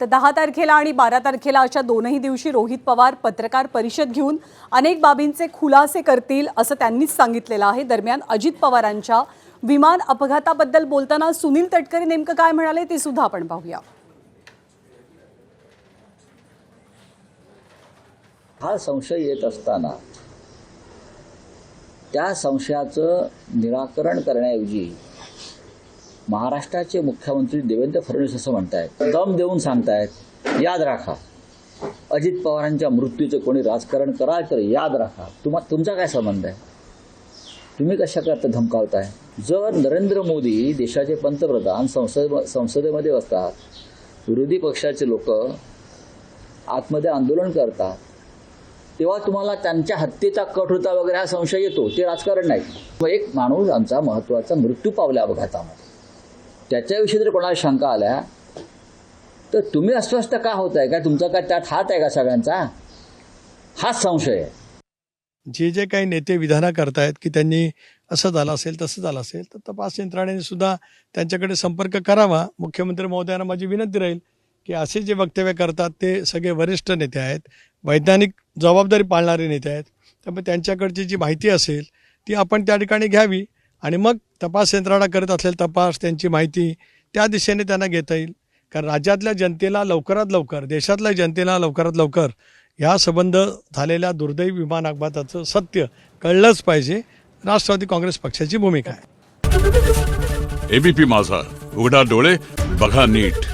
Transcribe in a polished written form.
तर 10 तारखेला आणि 12 तारखेला अशा दोनही दिवशी रोहित पवार पत्रकार परिषद घेऊन अनेक बाबींचे खुलासे करतील असं त्यांनीच सांगितलेलं आहे। दरम्यान अजित पवारांच्या विमान अपघाताबद्दल बोलताना सुनील तटकरे नेमकं काय म्हणाले ते सुद्धा आपण पाहूया। हा संशय येत असताना त्या संशयाचं निराकरण करण्याऐवजी महाराष्ट्राचे मुख्यमंत्री देवेंद्र फडणवीस असं म्हणतायत, दम देऊन सांगतायत, याद राखा अजित पवारांच्या मृत्यूचं कोणी राजकारण कराल तर याद राखा। तुमचा काय संबंध आहे? तुम्ही कशा करता धमकावताय? जर नरेंद्र मोदी देशाचे पंतप्रधान संसदेमध्ये बसतात, विरोधी पक्षाचे लोक आतमध्ये आंदोलन करतात, तेव्हा तुम्हाला त्यांच्या हत्येचा कट होता वगैरे हा संशय येतो। ते राजकारण नाही। एक माणूस आमचा महत्त्वाचा मृत्यू पावला अपघातामध्ये, त्याच्याविषयी जर कोणाला शंका आल्या तर तुम्ही अस्वस्थ का होताय? काय तुमचा काय त्यात हात आहे का सगळ्यांचा? हाच संशय आहे। जे काही नेते विधानं करतायत की त्यांनी असं झालं असेल तसं झालं असेल तर तपास यंत्रणेने सुद्धा त्यांच्याकडे संपर्क करावा। मुख्यमंत्री महोदयांना माझी विनंती राहील की असे जे वक्तव्य करतात ते सगळे वरिष्ठ नेते आहेत, वैज्ञानिक जबाबदारी पाळणारे नेते आहेत, त्यामुळे त्यांच्याकडची जी माहिती असेल ती आपण त्या ठिकाणी घ्यावी आणि मग तपास यंत्रणा करत असलेला तपास, त्यांची माहिती त्या दिशेने त्यांना घेता येईल। कारण राज्यातल्या जनतेला लवकरात लवकर, देशातल्या जनतेला लवकरात लवकर या संबंध झालेल्या दुर्दैवी विमान अपघाताचं सत्य कळलंच पाहिजे। राष्ट्रवादी काँग्रेस पक्षाची भूमिका आहे। एबीपी माझा, उघडा डोळे बघा नीट।